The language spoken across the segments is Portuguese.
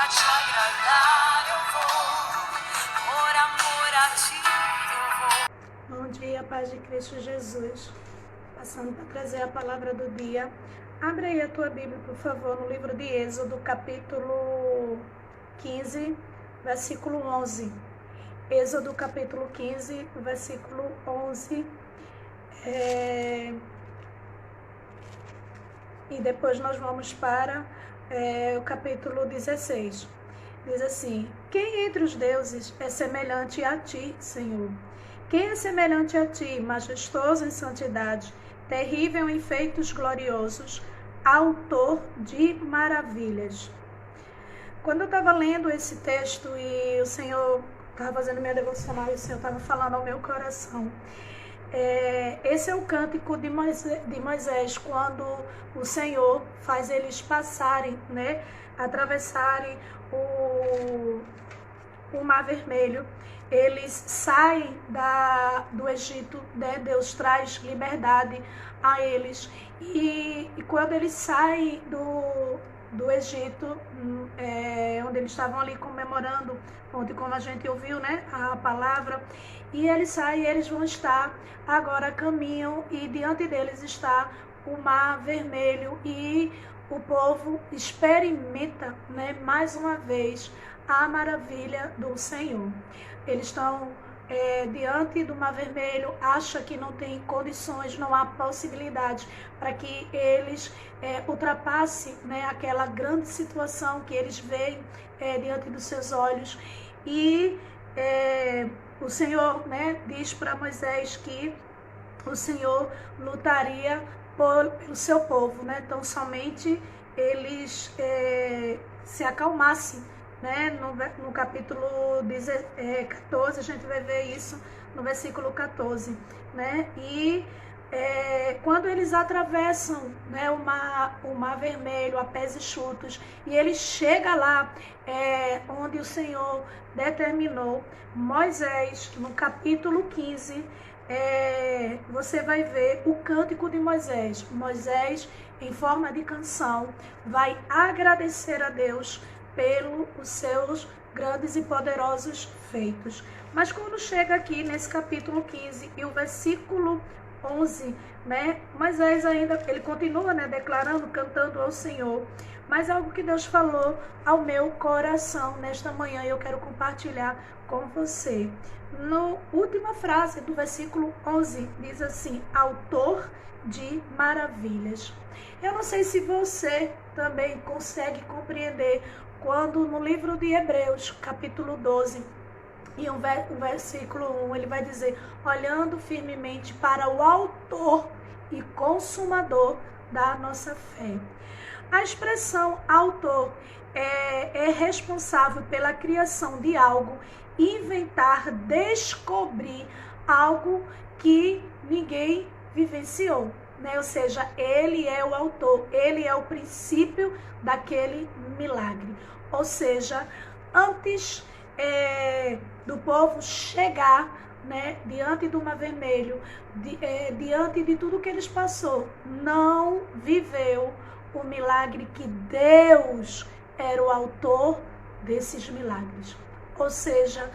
te agradar eu vou, por amor a ti eu vou. Bom dia, paz de Cristo Jesus. Passando para trazer a palavra do dia. Abre aí a tua Bíblia, por favor, no livro de Êxodo, capítulo 15, versículo 11. Êxodo, capítulo 15, versículo 11. E depois nós vamos para o capítulo 16. Diz assim: quem entre os deuses é semelhante a ti, Senhor? Quem é semelhante a ti, majestoso em santidade, terrível em feitos gloriosos, autor de maravilhas? Quando eu estava lendo esse texto e o Senhor estava fazendo minha devocional e o Senhor estava falando ao meu coração, esse é o cântico de Moisés, quando o Senhor faz eles passarem, atravessarem o Mar Vermelho. Eles saem do Egito, Deus traz liberdade a eles. E quando eles saem do Egito, onde eles estavam ali comemorando, onde, como a gente ouviu, a palavra, e eles saem, eles vão estar, agora caminham, e diante deles está o Mar Vermelho, e o povo experimenta, mais uma vez, a maravilha do Senhor. Eles estão diante do Mar Vermelho, acha que não tem condições, não há possibilidade para que eles ultrapassem, aquela grande situação que eles veem diante dos seus olhos. E o Senhor, diz para Moisés que o Senhor lutaria pelo seu povo, tão somente eles se acalmassem. No capítulo 14, a gente vai ver isso no versículo 14. E quando eles atravessam o mar Vermelho a pés enxutos, e eles chegam lá onde o Senhor determinou, Moisés, no capítulo 15, você vai ver o cântico de Moisés. Moisés, em forma de canção, vai agradecer a Deus pelos seus grandes e poderosos feitos. Mas quando chega aqui nesse capítulo 15 e o versículo 11, Moisés ainda, ele continua, declarando, cantando ao Senhor. Mas algo que Deus falou ao meu coração nesta manhã, eu quero compartilhar com você. Na última frase do versículo 11, diz assim: autor de maravilhas. Eu não sei se você também consegue compreender quando no livro de Hebreus, capítulo 12, e o versículo 1, ele vai dizer: olhando firmemente para o autor e consumador da nossa fé. A expressão autor é responsável pela criação de algo, inventar, descobrir algo que ninguém vivenciou. Ou seja, ele é o autor, ele é o princípio daquele milagre. Ou seja, antes do povo chegar diante do Mar Vermelho, diante de tudo que eles passou, não viveu o milagre que Deus era o autor desses milagres. Ou seja,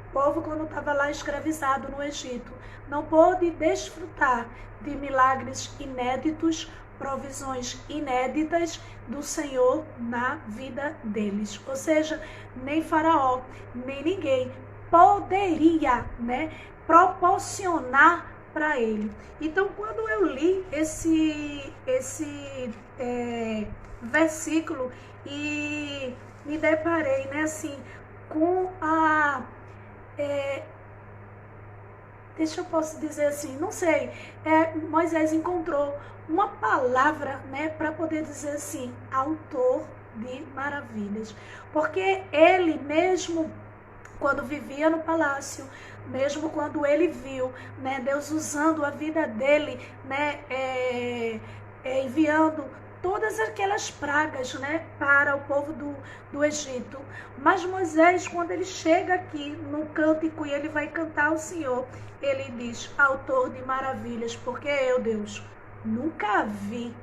o povo, quando estava lá escravizado no Egito, não pôde desfrutar de milagres inéditos, provisões inéditas do Senhor na vida deles. Ou seja, nem Faraó, nem ninguém poderia proporcionar para ele. Então, quando eu li esse versículo e me deparei com a eu posso dizer assim, não sei, Moisés encontrou uma palavra, para poder dizer assim, autor de maravilhas, porque ele mesmo, quando vivia no palácio, mesmo quando ele viu, Deus usando a vida dele, enviando todas aquelas pragas, para o povo do Egito. Mas Moisés, quando ele chega aqui no cântico e ele vai cantar ao Senhor, ele diz, autor de maravilhas, porque eu, Deus, nunca vi,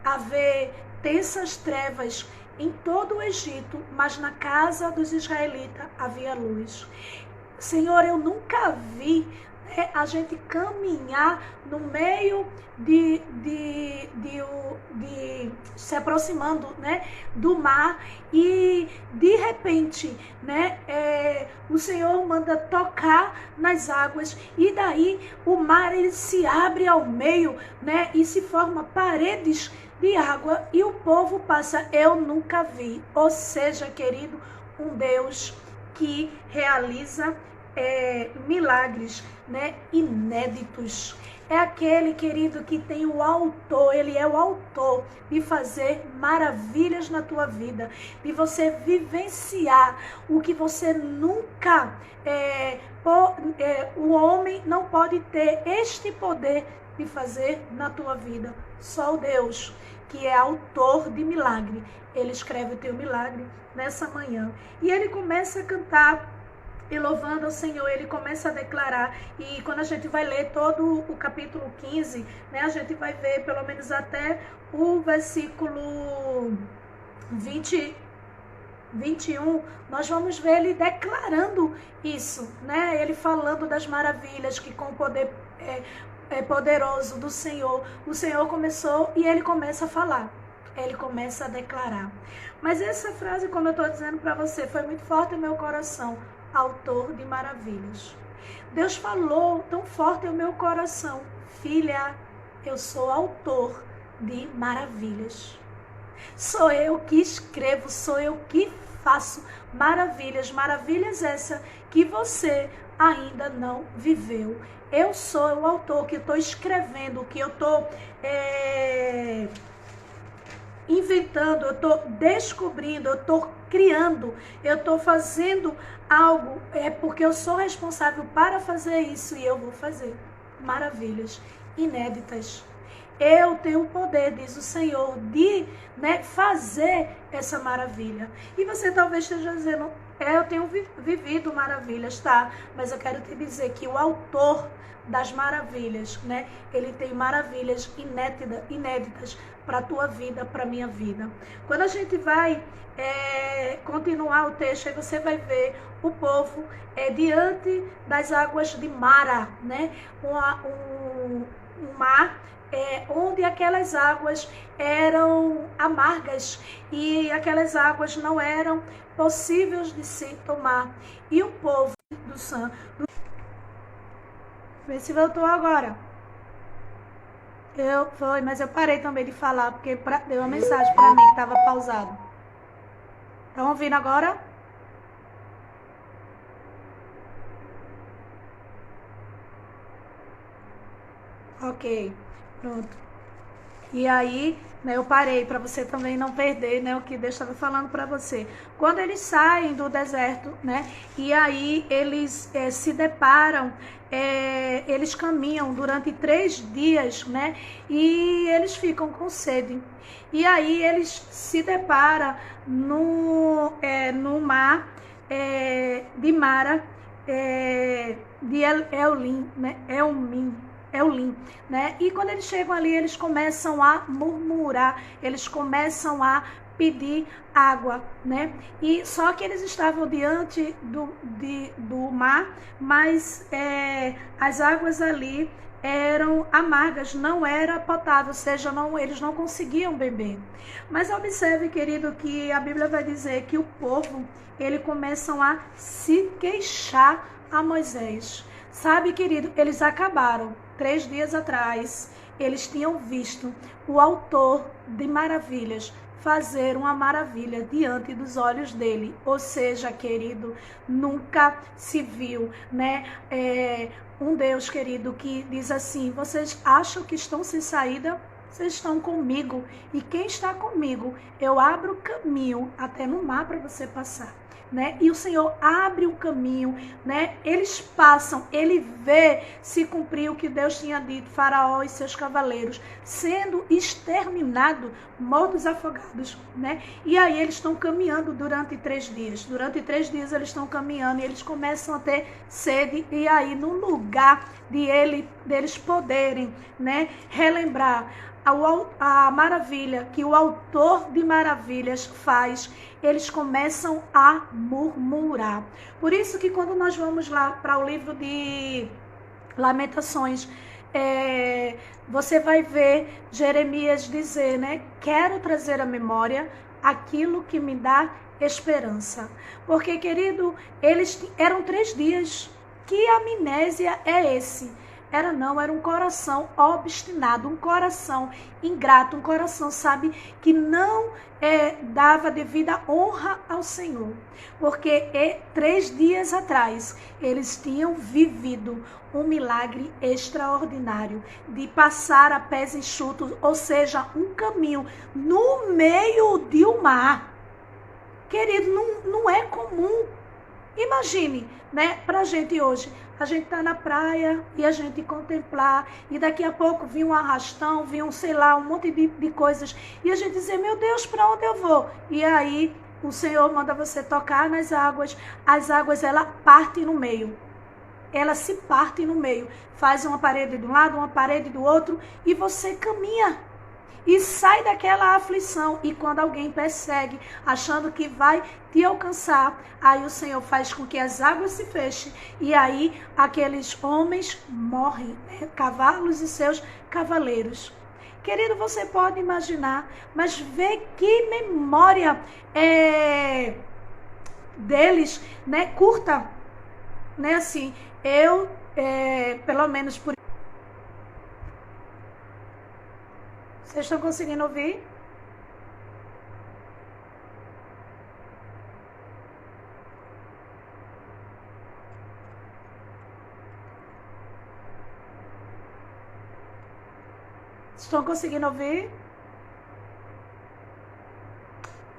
haver tensas trevas em todo o Egito, mas na casa dos israelitas havia luz. Senhor, eu nunca vi a gente caminhar no meio de se aproximando, né, do mar, e de repente, né, o Senhor manda tocar nas águas, e daí o mar ele se abre ao meio, né, e se forma paredes de água, e o povo passa. Eu nunca vi. Ou seja, querido, um Deus que realiza milagres, né, inéditos. É aquele, querido, que tem o autor, ele é o autor de fazer maravilhas na tua vida, de você vivenciar o que você nunca, o homem não pode ter este poder de fazer na tua vida. Só o Deus, que é autor de milagre, ele escreve o teu milagre nessa manhã. E ele começa a cantar, e louvando ao Senhor, ele começa a declarar. E quando a gente vai ler todo o capítulo 15, né, a gente vai ver pelo menos até o versículo 21, nós vamos ver ele declarando isso, né? Ele falando das maravilhas que com o poder poderoso do Senhor, o Senhor começou, e ele começa a falar, ele começa a declarar. Mas essa frase, como eu estou dizendo para você, foi muito forte no meu coração. Autor de maravilhas. Deus falou tão forte ao meu coração: filha, eu sou autor de maravilhas. Sou eu que escrevo, sou eu que faço maravilhas. Maravilhas essa que você ainda não viveu. Eu sou o autor que estou escrevendo, que eu estou inventando, eu estou descobrindo, eu estou criando, eu estou fazendo algo, porque eu sou responsável para fazer isso, e eu vou fazer maravilhas inéditas. Eu tenho o poder, diz o Senhor, de, né, fazer essa maravilha. E você talvez esteja dizendo: eu tenho vivido maravilhas, tá? Mas eu quero te dizer que o autor das maravilhas, né, ele tem maravilhas inéditas para a tua vida, para a minha vida. Quando a gente vai continuar o texto, aí você vai ver o povo diante das águas de Mara, né? Um mar onde aquelas águas eram amargas, e aquelas águas não eram possíveis de se tomar. E o povo do santo... Vê se voltou agora. Mas eu parei também de falar, porque deu uma mensagem para mim que estava pausado. Estão ouvindo agora? Ok, pronto. E aí, né, eu parei para você também não perder, né, o que Deus estava falando para você. Quando eles saem do deserto, né, e aí eles se deparam, eles caminham durante 3 dias, né, e eles ficam com sede. E aí eles se deparam no mar de Mara, de Elim, né, Elim, né? E quando eles chegam ali, eles começam a murmurar, eles começam a pedir água, né? E só que eles estavam diante do mar, mas as águas ali eram amargas, não era potável, ou seja, eles não conseguiam beber. Mas observe, querido, que a Bíblia vai dizer que o povo, eles começam a se queixar a Moisés. Sabe, querido, eles acabaram. 3 dias atrás, eles tinham visto o autor de maravilhas fazer uma maravilha diante dos olhos dele. Ou seja, querido, nunca se viu, né? Um Deus, querido, que diz assim: vocês acham que estão sem saída? Vocês estão comigo, e quem está comigo, eu abro caminho até no mar para você passar. Né? E o Senhor abre um caminho, né? Eles passam, ele vê se cumprir o que Deus tinha dito, Faraó e seus cavaleiros sendo exterminados, mortos, afogados, né? E aí eles estão caminhando durante 3 dias. Durante 3 dias eles estão caminhando e eles começam a ter sede, e aí no lugar deles poderem, né, relembrar a maravilha que o autor de maravilhas faz, eles começam a murmurar. Por isso que quando nós vamos lá para o livro de Lamentações, você vai ver Jeremias dizer, né? Quero trazer à memória aquilo que me dá esperança. Porque, querido, eles eram 3 dias. Que amnésia é esse? Era um coração obstinado, um coração ingrato, um coração, sabe, que não dava devida honra ao Senhor. Porque 3 dias atrás, eles tinham vivido um milagre extraordinário de passar a pés enxutos, ou seja, um caminho no meio de um mar. Querido, não é comum. Imagine, né, pra gente hoje, a gente tá na praia e a gente contemplar, e daqui a pouco vir um arrastão, vir sei lá, um monte de coisas, e a gente dizer, meu Deus, para onde eu vou? E aí o Senhor manda você tocar nas águas, as águas, ela partem no meio. Ela se parte no meio, faz uma parede de um lado, uma parede do outro, e você caminha. E sai daquela aflição. E quando alguém persegue, achando que vai te alcançar, aí o Senhor faz com que as águas se fechem. E aí aqueles homens morrem, né? Cavalos e seus cavaleiros. Querido, você pode imaginar, mas vê que memória deles, né, curta. Né, assim, pelo menos por... Vocês estão conseguindo ouvir? Estão conseguindo ouvir?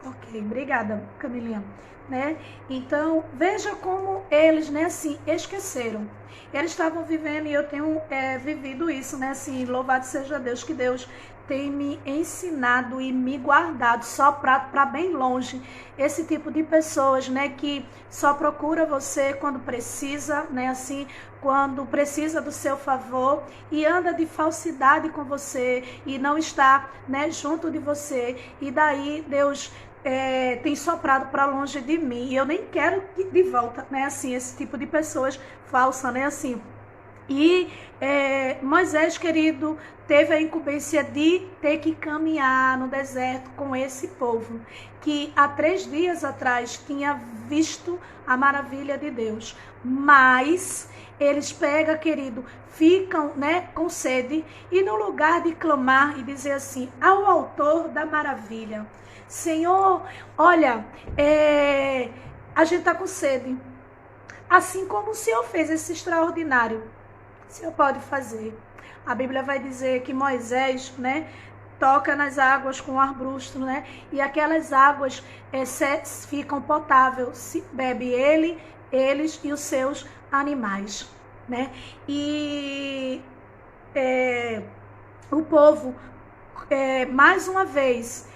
Ok, obrigada, Camilinha. Né? Então, veja como eles, né, assim, esqueceram. Eles estavam vivendo, e eu tenho vivido isso, né, assim, louvado seja Deus, que Deus tem me ensinado e me guardado só para bem longe esse tipo de pessoas, né, que só procura você quando precisa, né, assim, quando precisa do seu favor, e anda de falsidade com você e não está, né, junto de você. E daí Deus tem soprado para longe de mim, e eu nem quero de volta, né, assim, esse tipo de pessoas falsas, né, assim. E Moisés, querido, teve a incumbência de ter que caminhar no deserto com esse povo, que há 3 dias atrás tinha visto a maravilha de Deus. Mas eles pegam, querido, ficam, né, com sede, e no lugar de clamar e dizer assim, ao autor da maravilha, Senhor, olha, a gente está com sede. Assim como o Senhor fez esse extraordinário, o Senhor pode fazer. A Bíblia vai dizer que Moisés, né, toca nas águas com arbusto, né, e aquelas águas ficam potáveis, se bebe eles e os seus animais, né? E o povo, mais uma vez,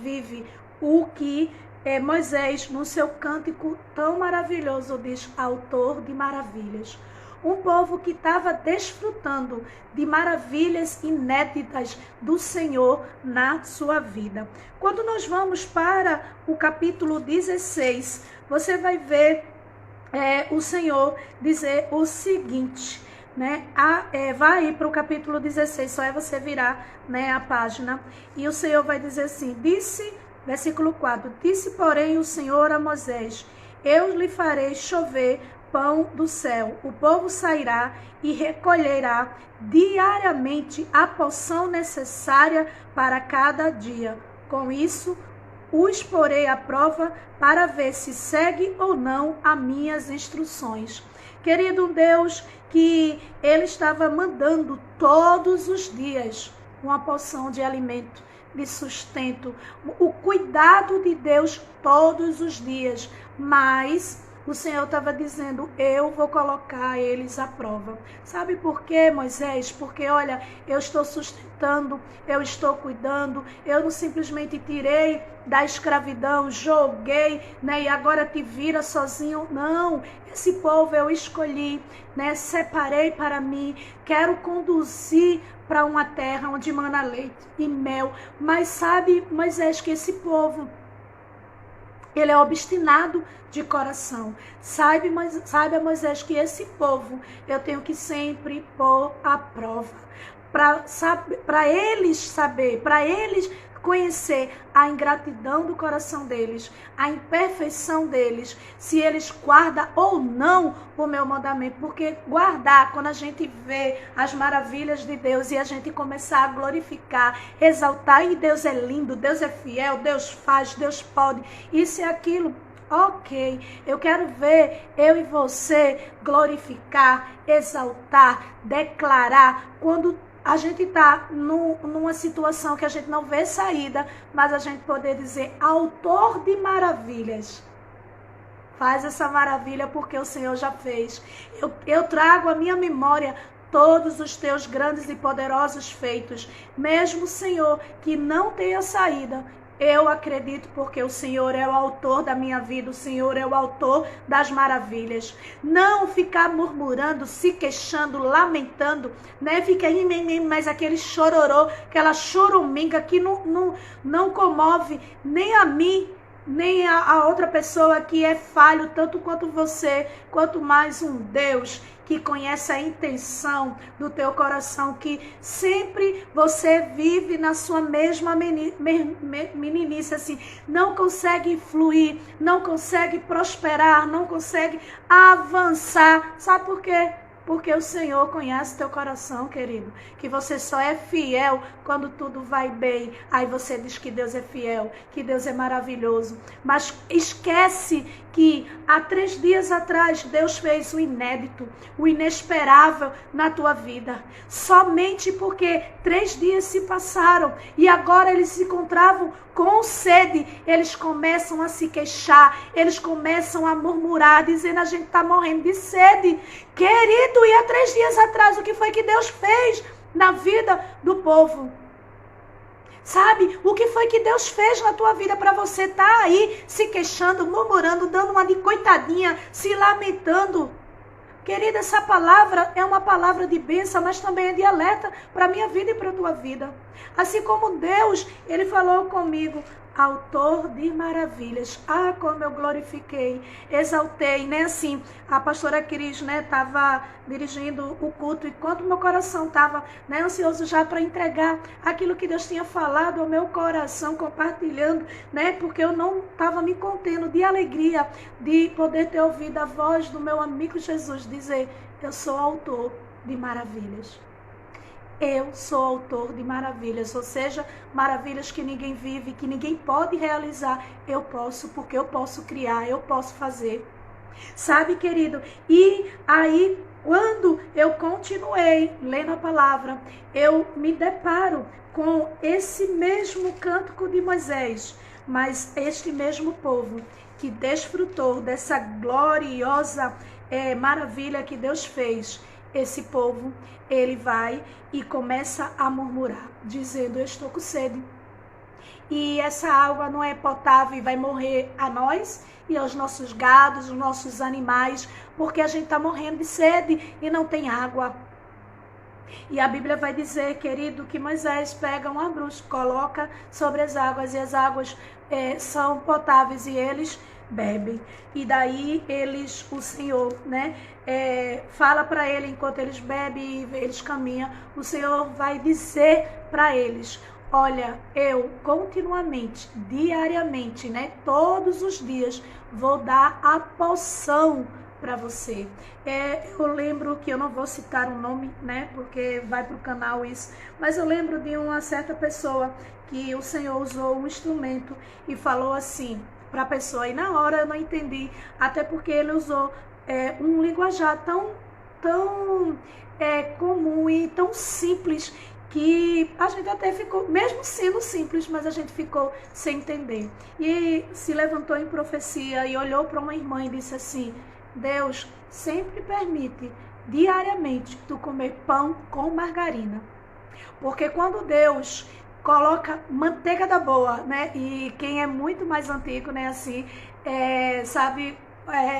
vive o que Moisés, no seu cântico tão maravilhoso, diz, autor de maravilhas. Um povo que estava desfrutando de maravilhas inéditas do Senhor na sua vida. Quando nós vamos para o capítulo 16, você vai ver o Senhor dizer o seguinte, né? Vai para o capítulo 16, só é você virar, né, a página, e o Senhor vai dizer assim, versículo 4, disse, porém, o Senhor a Moisés, eu lhe farei chover pão do céu, o povo sairá e recolherá diariamente a porção necessária para cada dia. Com isso, os porei à prova para ver se segue ou não as minhas instruções. Querido Deus, que Ele estava mandando todos os dias uma porção de alimento, de sustento, o cuidado de Deus todos os dias, mas o Senhor estava dizendo, eu vou colocar eles à prova. Sabe por quê, Moisés? Porque, olha, eu estou sustentando, eu estou cuidando, eu não simplesmente tirei da escravidão, joguei, né, e agora te vira sozinho. Não, esse povo eu escolhi, né, separei para mim, quero conduzir para uma terra onde mana leite e mel. Mas sabe, Moisés, que esse povo, ele é obstinado de coração. Saiba, Moisés, que esse povo eu tenho que sempre pôr à prova. Para eles saber, para eles conhecer a ingratidão do coração deles, a imperfeição deles, se eles guardam ou não o meu mandamento. Porque guardar, quando a gente vê as maravilhas de Deus e a gente começar a glorificar, exaltar, e Deus é lindo, Deus é fiel, Deus faz, Deus pode, isso e aquilo. Ok, eu quero ver eu e você glorificar, exaltar, declarar, quando a gente está numa situação que a gente não vê saída, mas a gente poder dizer, autor de maravilhas, faz essa maravilha porque o Senhor já fez. Eu trago à minha memória todos os teus grandes e poderosos feitos, mesmo, Senhor, que não tenha saída. Eu acredito porque o Senhor é o autor da minha vida, o Senhor é o autor das maravilhas. Não ficar murmurando, se queixando, lamentando, né? Fica aí, mas aquele chororô, aquela choruminga que não comove nem a mim, nem a outra pessoa que é falho, tanto quanto você, quanto mais um Deus que conhece a intenção do teu coração, que sempre você vive na sua mesma meninice, assim, não consegue fluir, não consegue prosperar, não consegue avançar. Sabe por quê? Porque o Senhor conhece teu coração, querido, que você só é fiel quando tudo vai bem. Aí você diz que Deus é fiel, que Deus é maravilhoso. Mas esquece que há 3 dias atrás Deus fez o inédito, o inesperável na tua vida. Somente porque 3 dias se passaram e agora eles se encontravam com sede, eles começam a se queixar, eles começam a murmurar, dizendo, a gente está morrendo de sede. Querido, e há 3 dias atrás, o que foi que Deus fez na vida do povo? Sabe, o que foi que Deus fez na tua vida para você estar aí se queixando, murmurando, dando uma de coitadinha, se lamentando? Querida, essa palavra é uma palavra de bênção, mas também é de alerta para a minha vida e para a tua vida. Assim como Deus, Ele falou comigo, autor de maravilhas. Ah, como eu glorifiquei, exaltei, né? Assim, a pastora Cris, né, estava dirigindo o culto, enquanto meu coração estava, né, ansioso já para entregar aquilo que Deus tinha falado ao meu coração, compartilhando, né, porque eu não estava me contendo de alegria de poder ter ouvido a voz do meu amigo Jesus dizer, eu sou autor de maravilhas. Eu sou autor de maravilhas, ou seja, maravilhas que ninguém vive, que ninguém pode realizar. Eu posso, porque eu posso criar, eu posso fazer. Sabe, querido? E aí, quando eu continuei lendo a palavra, eu me deparo com esse mesmo cântico de Moisés, mas este mesmo povo que desfrutou dessa gloriosa maravilha que Deus fez. Esse povo, ele vai e começa a murmurar, dizendo, eu estou com sede. E essa água não é potável e vai morrer a nós e aos nossos gados, os nossos animais, porque a gente está morrendo de sede e não tem água. E a Bíblia vai dizer, querido, que Moisés pega uma bruxa, coloca sobre as águas e as águas são potáveis e eles bebem. E daí o Senhor, né, fala para ele enquanto eles bebem e eles caminham, o Senhor vai dizer para eles, olha, eu continuamente, diariamente, né, todos os dias, vou dar a poção para você. Eu lembro que eu não vou citar o nome, né, porque vai para o canal isso, mas eu lembro de uma certa pessoa que o Senhor usou um instrumento e falou assim para a pessoa, e na hora eu não entendi, até porque ele usou um linguajar tão comum e tão simples, que a gente até ficou, mesmo sendo simples, mas a gente ficou sem entender. E se levantou em profecia e olhou para uma irmã e disse assim, Deus sempre permite diariamente tu comer pão com margarina, porque quando Deus coloca manteiga da boa, né? E quem é muito mais antigo, né? Assim, sabe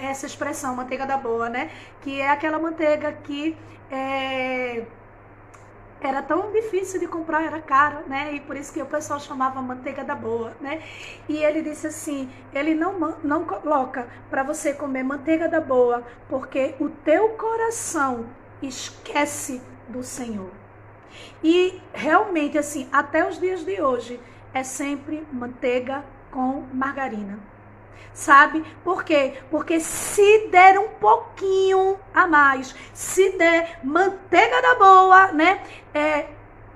essa expressão, manteiga da boa, né? Que é aquela manteiga que era tão difícil de comprar, era caro, né? E por isso que o pessoal chamava manteiga da boa, né? E ele disse assim, ele não coloca para você comer manteiga da boa, porque o teu coração esquece do Senhor. E realmente, assim, até os dias de hoje, é sempre manteiga com margarina. Sabe? Por quê? Porque se der um pouquinho a mais, se der manteiga da boa, né?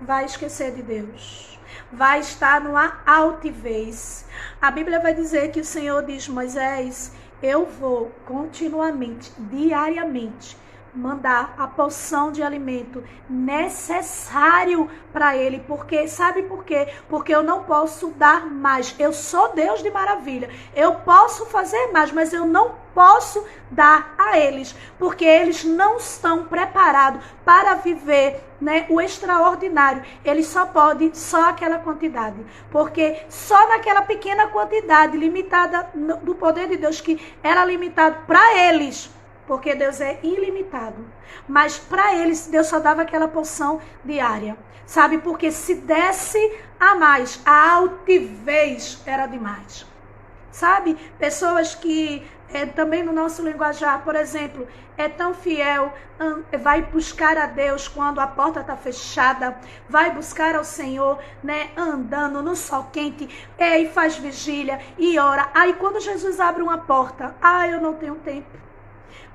Vai esquecer de Deus. Vai estar numa altivez. A Bíblia vai dizer que o Senhor diz, Moisés, eu vou continuamente, diariamente, mandar a porção de alimento necessário para ele, porque sabe por quê? Porque eu não posso dar mais. Eu sou Deus de maravilha. Eu posso fazer mais, mas eu não posso dar a eles, porque eles não estão preparados para viver, né, o extraordinário. Eles só podem só aquela quantidade, porque só naquela pequena quantidade limitada do poder de Deus, que era limitado para eles, porque Deus é ilimitado. Mas para eles, Deus só dava aquela porção diária. Sabe? Porque se desse a mais, a altivez era demais. Sabe? Pessoas que também no nosso linguajar, por exemplo, é tão fiel, vai buscar a Deus quando a porta está fechada, vai buscar ao Senhor, né, andando no sol quente, e faz vigília e ora. Aí quando Jesus abre uma porta, eu não tenho tempo.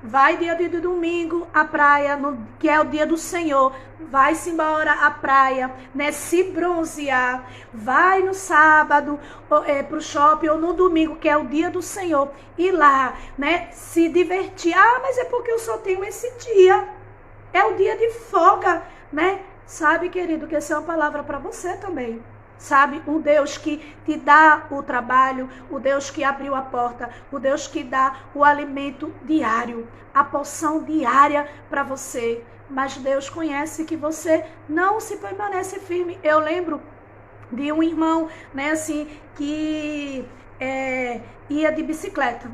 Vai dia de domingo à praia, que é o dia do Senhor. Vai-se embora à praia, né? Se bronzear. Vai no sábado para o shopping ou no domingo, que é o dia do Senhor. Ir lá, né? Se divertir. Mas é porque eu só tenho esse dia. É o dia de folga, né? Sabe, querido, que essa é uma palavra para você também. Sabe, um Deus que te dá o trabalho, o Deus que abriu a porta, o Deus que dá o alimento diário, a porção diária para você. Mas Deus conhece que você não se permanece firme. Eu lembro de um irmão, né, assim, que ia de bicicleta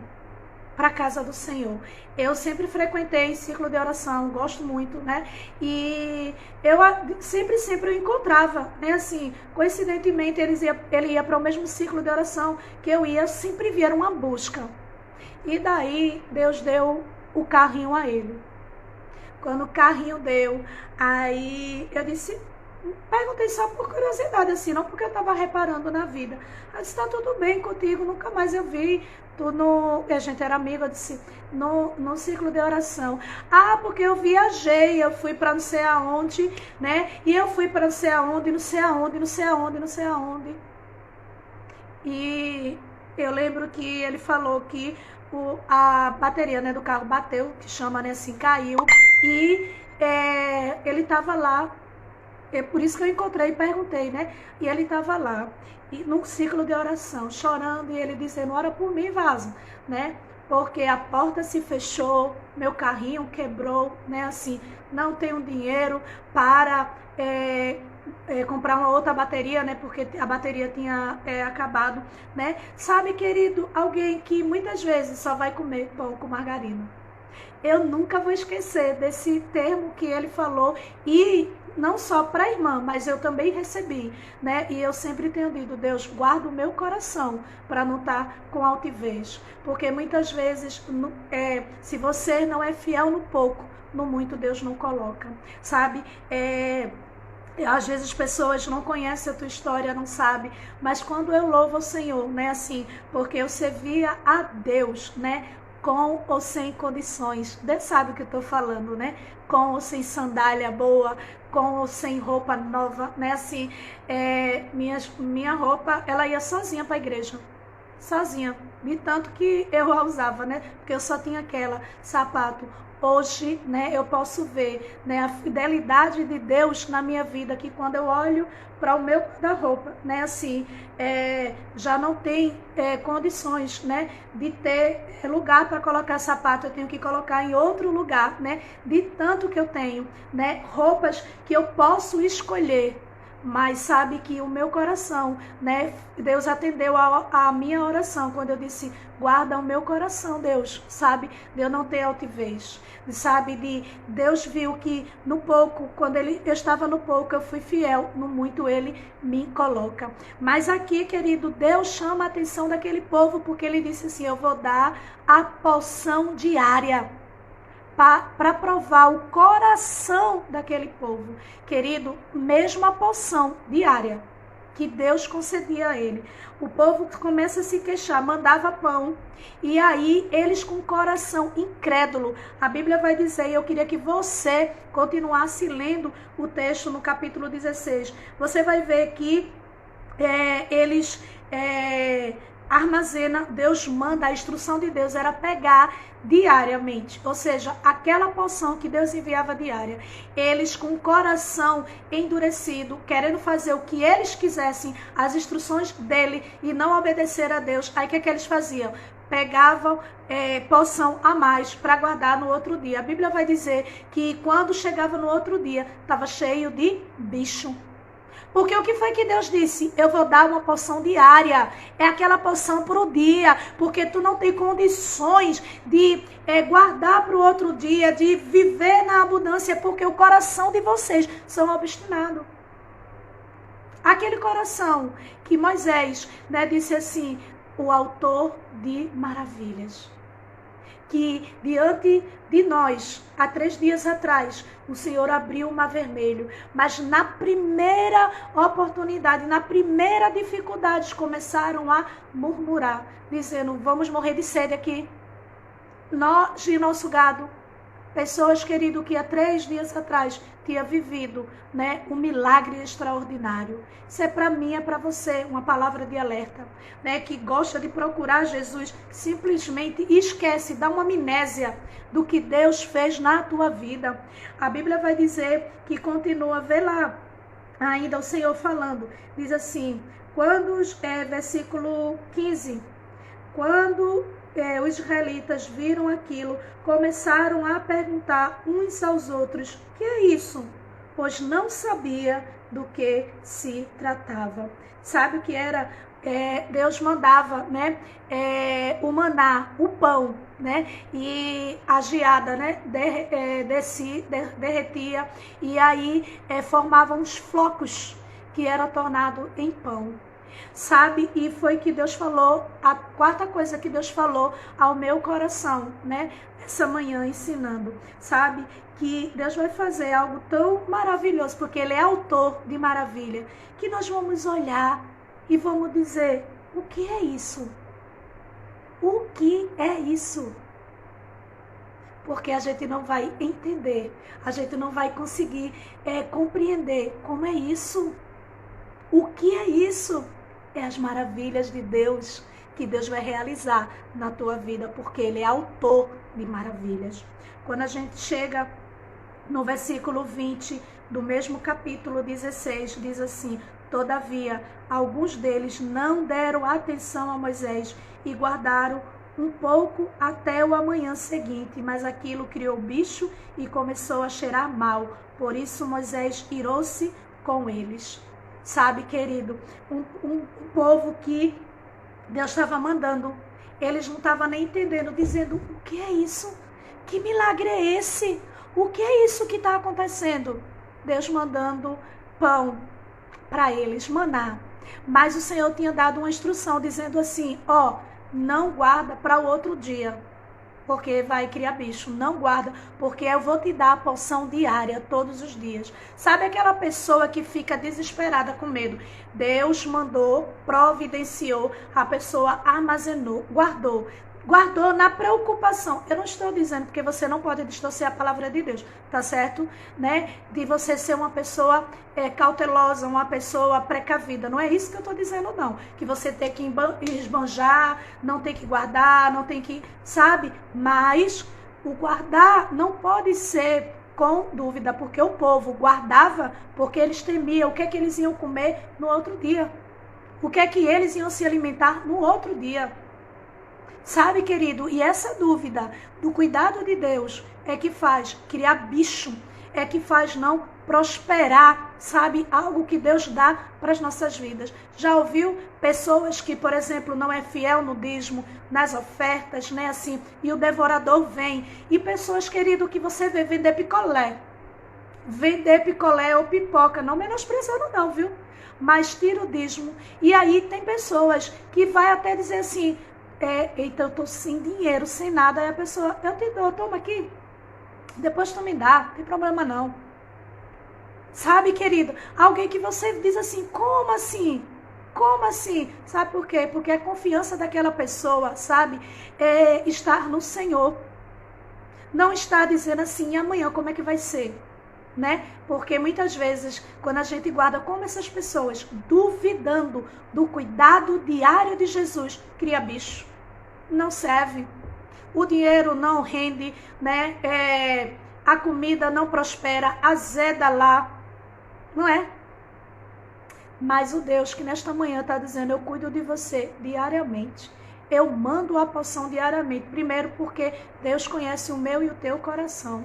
para a casa do Senhor. Eu sempre frequentei círculo de oração, gosto muito, né? E eu sempre eu encontrava, né? Assim, coincidentemente ele ia para o mesmo círculo de oração que eu ia, sempre via uma busca. E daí Deus deu o carrinho a ele. Quando o carrinho deu, aí eu disse, perguntei só por curiosidade, assim, não porque eu estava reparando na vida. Eu disse, tá tudo bem contigo, nunca mais eu vi. A gente era amigo, eu disse, no círculo de oração. Porque eu viajei, eu fui para não sei aonde, né? E eu fui para não sei aonde, não sei aonde, não sei aonde, não sei aonde. E eu lembro que ele falou que a bateria, né, do carro bateu, que chama, né, assim, caiu. E ele estava lá. É por isso que eu encontrei e perguntei, né? E ele estava lá, num ciclo de oração, chorando, e ele dizendo, ora por mim, vaza, né? Porque a porta se fechou, meu carrinho quebrou, né? Assim, não tenho dinheiro para comprar uma outra bateria, né? Porque a bateria tinha acabado, né? Sabe, querido, alguém que muitas vezes só vai comer pão com margarina. Eu nunca vou esquecer desse termo que ele falou, e não só para a irmã, mas eu também recebi, né? E eu sempre tenho dito, Deus, guarda o meu coração para não estar com altivez. Porque muitas vezes, se você não é fiel no pouco, no muito Deus não coloca, sabe? Às vezes as pessoas não conhecem a tua história, não sabem, mas quando eu louvo o Senhor, né? Assim, porque eu servia a Deus, né? Com ou sem condições. Deus sabe o que eu estou falando, né? Com ou sem sandália boa, com ou sem roupa nova, né? Assim, minha roupa, ela ia sozinha para a igreja. Sozinha. De tanto que eu a usava, né? Porque eu só tinha aquela sapato. Hoje, né, eu posso ver, né, a fidelidade de Deus na minha vida, que quando eu olho para o meu guarda-roupa, né, assim, já não tem condições, né, de ter lugar para colocar sapato, eu tenho que colocar em outro lugar, né, de tanto que eu tenho, né, roupas que eu posso escolher, mas sabe que o meu coração, né, Deus atendeu a minha oração quando eu disse, guarda o meu coração, Deus, sabe, de eu não ter altivez, sabe, Deus viu que no pouco, quando eu estava no pouco, eu fui fiel, no muito Ele me coloca. Mas aqui, querido, Deus chama a atenção daquele povo, porque Ele disse assim, eu vou dar a porção diária, para provar o coração daquele povo. Querido, mesmo a porção diária que Deus concedia a ele. O povo começa a se queixar, mandava pão, e aí eles com o coração incrédulo. A Bíblia vai dizer, e eu queria que você continuasse lendo o texto no capítulo 16. Você vai ver que eles armazenam, Deus manda, a instrução de Deus era pegar diariamente, ou seja, aquela porção que Deus enviava diária, eles com o coração endurecido, querendo fazer o que eles quisessem, as instruções dele, e não obedecer a Deus. Aí o que eles faziam? Pegavam porção a mais para guardar no outro dia. A Bíblia vai dizer que quando chegava no outro dia, estava cheio de bicho. Porque o que foi que Deus disse? Eu vou dar uma porção diária. É aquela porção para o dia. Porque tu não tem condições de guardar para o outro dia, de viver na abundância, porque o coração de vocês são obstinados. Aquele coração que Moisés, né, disse assim, o autor de maravilhas. Que diante de nós, há 3 dias atrás, o Senhor abriu o mar vermelho, mas na primeira oportunidade, na primeira dificuldade, começaram a murmurar, dizendo, vamos morrer de sede aqui, nós e nosso gado. Pessoas, querido, que há 3 dias atrás tinha vivido, né, um milagre extraordinário. Isso é para mim, é para você, uma palavra de alerta, né, que gosta de procurar Jesus, simplesmente esquece, dá uma amnésia do que Deus fez na tua vida. A Bíblia vai dizer que continua, vê lá, ainda o Senhor falando, diz assim, versículo 15, quando os israelitas viram aquilo, começaram a perguntar uns aos outros, que é isso? Pois não sabia do que se tratava. Sabe o que era? Deus mandava, né, o maná, o pão, né, e a geada, né, derretia, e aí formavam uns flocos que era tornado em pão. Sabe, e foi que Deus falou, a 4ª coisa que Deus falou ao meu coração, né, essa manhã ensinando, sabe, que Deus vai fazer algo tão maravilhoso, porque Ele é autor de maravilha, que nós vamos olhar e vamos dizer, o que é isso? O que é isso? Porque a gente não vai entender, a gente não vai conseguir compreender como é isso. O que é isso? É as maravilhas de Deus, que Deus vai realizar na tua vida, porque Ele é autor de maravilhas. Quando a gente chega no versículo 20 do mesmo capítulo 16, diz assim, todavia, alguns deles não deram atenção a Moisés e guardaram um pouco até o amanhã seguinte, mas aquilo criou bicho e começou a cheirar mal. Por isso Moisés irou-se com eles. Sabe, querido, um povo que Deus estava mandando, eles não estavam nem entendendo, dizendo, o que é isso? Que milagre é esse? O que é isso que está acontecendo? Deus mandando pão para eles, maná. Mas o Senhor tinha dado uma instrução, dizendo assim, não guarda para o outro dia, porque vai criar bicho. Não guarda, porque eu vou te dar a porção diária, todos os dias. Sabe aquela pessoa que fica desesperada com medo? Deus mandou, providenciou, a pessoa armazenou, guardou na preocupação. Eu não estou dizendo porque você não pode distorcer a palavra de Deus, tá certo? Né? De você ser uma pessoa cautelosa, uma pessoa precavida. Não é isso que eu estou dizendo, não. Que você tem que esbanjar, não tem que guardar, não tem que, sabe? Mas o guardar não pode ser com dúvida, porque o povo guardava porque eles temiam o que é que eles iam comer no outro dia. O que é que eles iam se alimentar no outro dia. Sabe, querido, e essa dúvida do cuidado de Deus é que faz criar bicho, é que faz não prosperar, sabe? Algo que Deus dá para as nossas vidas. Já ouviu pessoas que, por exemplo, não é fiel no dízimo, nas ofertas, né? Assim, e o devorador vem. E pessoas, querido, que você vê vender picolé. Vender picolé ou pipoca, não menosprezando não, viu? Mas tira o dízimo. E aí tem pessoas que vai até dizer assim, eita, eu tô sem dinheiro, sem nada. Aí a pessoa, eu te dou, toma aqui. Depois tu me dá, não tem problema não. Sabe, querido? Alguém que você diz assim, como assim? Como assim? Sabe por quê? Porque a confiança daquela pessoa, sabe, é estar no Senhor. Não está dizendo assim, e amanhã como é que vai ser? Né? Porque muitas vezes, quando a gente guarda como essas pessoas, duvidando do cuidado diário de Jesus, cria bicho. Não serve. O dinheiro não rende, né? A comida não prospera, azeda lá. Não é? Mas o Deus que nesta manhã está dizendo, eu cuido de você diariamente. Eu mando a porção diariamente. Primeiro porque Deus conhece o meu e o teu coração.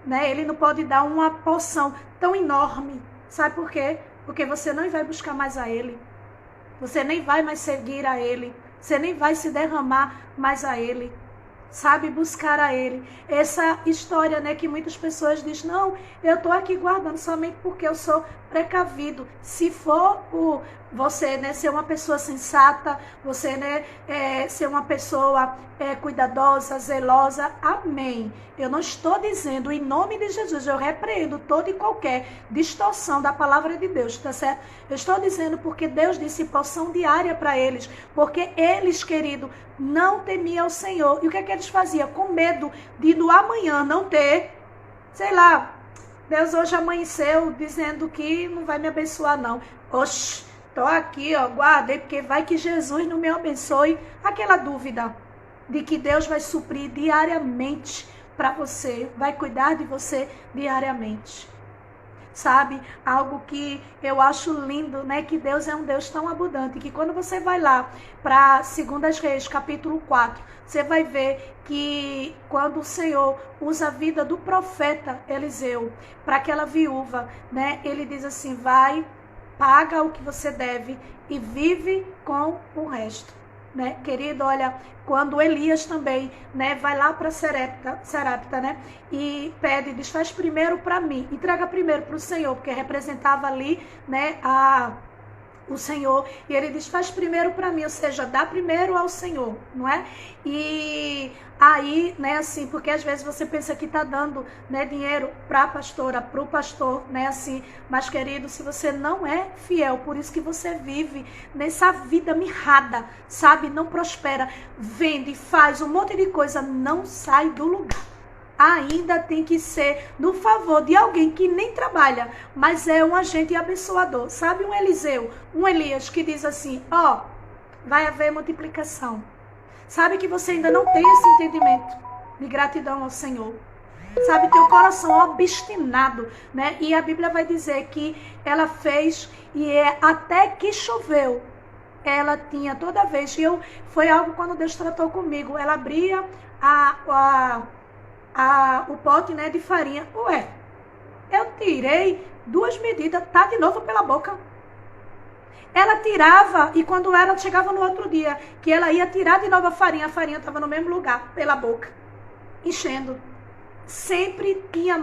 Né? Ele não pode dar uma porção tão enorme. Sabe por quê? Porque você não vai buscar mais a Ele. Você nem vai mais seguir a Ele. Você nem vai se derramar mais a Ele. Sabe, buscar a Ele. Essa história, né, que muitas pessoas dizem, não, eu estou aqui guardando somente porque eu sou precavido. Se for você, né, ser uma pessoa sensata, você, né, ser uma pessoa cuidadosa, zelosa, amém. Eu não estou dizendo, em nome de Jesus, eu repreendo toda e qualquer distorção da palavra de Deus, tá certo? Eu estou dizendo porque Deus disse porção diária para eles, porque eles, querido, não temiam o Senhor. E o que é que eles faziam? Com medo de no amanhã não ter, sei lá, Deus hoje amanheceu dizendo que não vai me abençoar não. Oxe, tô aqui, ó, guardei, porque vai que Jesus não me abençoe. Aquela dúvida de que Deus vai suprir diariamente para você, vai cuidar de você diariamente. Sabe, algo que eu acho lindo, né, que Deus é um Deus tão abundante, que quando você vai lá para 2 Reis, capítulo 4, você vai ver que quando o Senhor usa a vida do profeta Eliseu para aquela viúva, né, ele diz assim, vai, paga o que você deve e vive com o resto. Né, querido, olha, quando Elias também, né, vai lá para Sarepta, né, e pede, diz, faz primeiro para mim, entrega primeiro para o Senhor, porque representava ali, né, o Senhor, e ele diz, faz primeiro para mim, ou seja, dá primeiro ao Senhor, não é? E aí, né, assim, porque às vezes você pensa que está dando, né, dinheiro para a pastora, para o pastor, né, assim, mas querido, se você não é fiel, por isso que você vive nessa vida mirrada, sabe, não prospera, vende, faz um monte de coisa, não sai do lugar. Ainda tem que ser no favor de alguém que nem trabalha, mas é um agente abençoador. Sabe, um Eliseu, um Elias que diz assim, ó, vai haver multiplicação. Sabe que você ainda não tem esse entendimento de gratidão ao Senhor. Sabe, teu coração obstinado, né? E a Bíblia vai dizer que ela fez e até que choveu. Ela tinha toda vez, e foi algo quando Deus tratou comigo, ela abria o pote, né, de farinha. Ué, eu tirei 2 medidas, tá de novo pela boca. Ela tirava e quando ela chegava no outro dia, que ela ia tirar de novo a farinha estava no mesmo lugar, pela boca, enchendo. Sempre tinha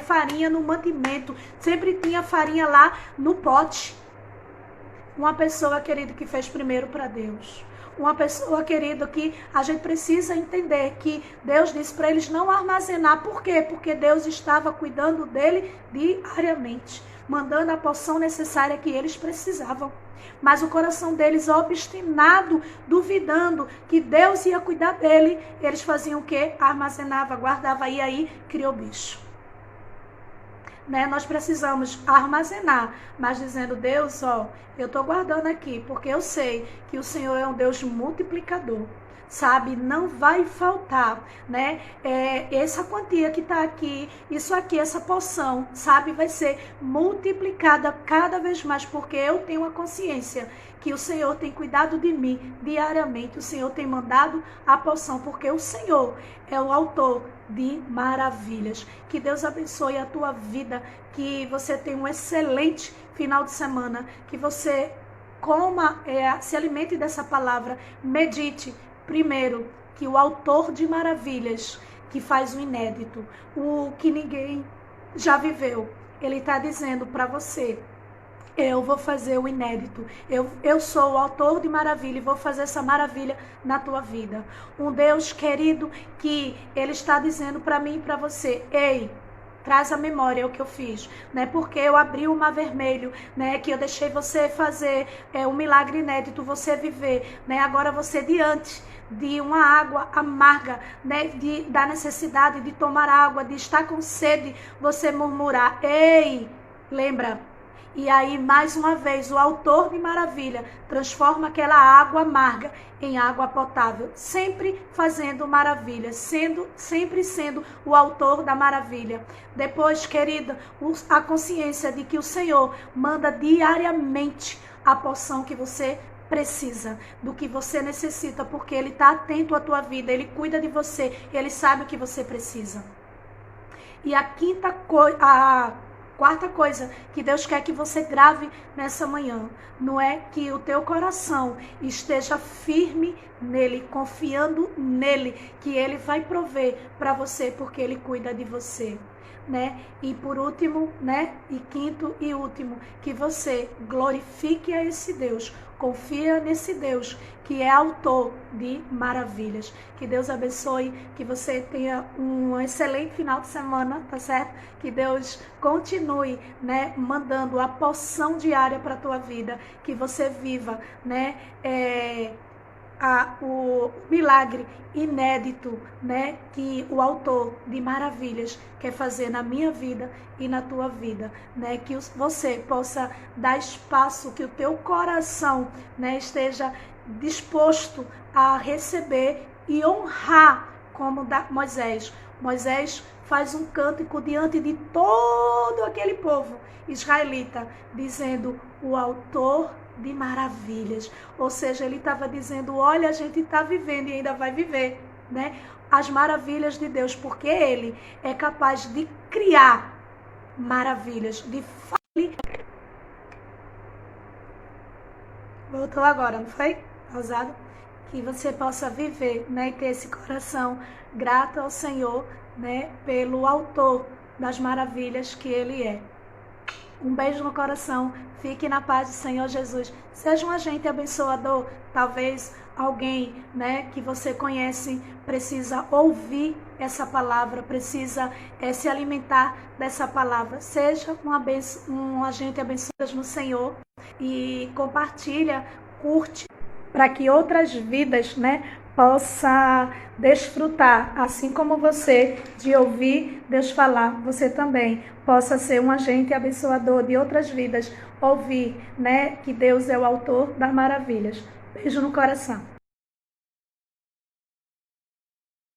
farinha no mantimento, sempre tinha farinha lá no pote. Uma pessoa, querido, que fez primeiro para Deus. Uma pessoa, querido, que a gente precisa entender que Deus disse para eles não armazenar. Por quê? Porque Deus estava cuidando dele diariamente, mandando a porção necessária que eles precisavam. Mas o coração deles, obstinado, duvidando que Deus ia cuidar dele, eles faziam o quê? Armazenava, guardava, e aí criou bicho. Né? Nós precisamos armazenar, mas dizendo, Deus, ó, eu estou guardando aqui, porque eu sei que o Senhor é um Deus multiplicador. sabe? Não vai faltar, né? Essa quantia que está aqui, isso aqui, essa porção, sabe? Vai ser multiplicada cada vez mais, porque eu tenho a consciência que o Senhor tem cuidado de mim diariamente, o Senhor tem mandado a porção, porque o Senhor é o autor de maravilhas. Que Deus abençoe a tua vida, que você tenha um excelente final de semana, que você coma, se alimente dessa palavra, medite primeiro que o autor de maravilhas, que faz o inédito, o que ninguém já viveu, ele está dizendo para você: eu vou fazer o inédito. Eu sou o autor de maravilha e vou fazer essa maravilha na tua vida. Um Deus querido que Ele está dizendo para mim e para você: ei, traz a memória o que eu fiz, né? Porque eu abri o mar vermelho, né? Que eu deixei você fazer um milagre inédito, você viver, né? Agora você diante de uma água amarga, né? Da necessidade de tomar água, de estar com sede, você murmurar: ei, lembra? E aí, mais uma vez, o autor de maravilha transforma aquela água amarga em água potável, sempre fazendo maravilha, sempre sendo o autor da maravilha. Depois, querida, a consciência de que o Senhor manda diariamente a porção que você precisa, do que você necessita, porque Ele está atento à tua vida, Ele cuida de você, Ele sabe o que você precisa. E a quarta coisa que Deus quer que você grave nessa manhã, não é que o teu coração esteja firme nele, confiando nele, que ele vai prover para você, porque ele cuida de você, né? E por último, né? E quinto e último, que você glorifique a esse Deus, confia nesse Deus que é autor de maravilhas. Que Deus abençoe, que você tenha um excelente final de semana, tá certo? Que Deus continue, né, mandando a porção diária para a tua vida, que você viva, né, o milagre inédito, né, que o autor de maravilhas quer fazer na minha vida e na tua vida, né, que você possa dar espaço, que o teu coração, né, esteja disposto a receber e honrar como Moisés. Moisés faz um cântico diante de todo aquele povo israelita, dizendo: o autor de maravilhas. Ou seja, ele estava dizendo: olha, a gente está vivendo e ainda vai viver, né, as maravilhas de Deus, porque ele é capaz de criar maravilhas, de Voltou agora, não foi? Pausado? Que você possa viver, né, e ter esse coração grato ao Senhor, né, pelo autor das maravilhas que ele é. Um beijo no coração, fique na paz do Senhor Jesus. Seja um agente abençoador. Talvez alguém, né, que você conhece precisa ouvir essa palavra, precisa se alimentar dessa palavra. Seja um agente abençoador no Senhor e compartilha, curte, para que outras vidas, né, possa desfrutar, assim como você, de ouvir Deus falar, você também possa ser um agente abençoador de outras vidas, ouvir, né, que Deus é o autor das maravilhas. Beijo no coração.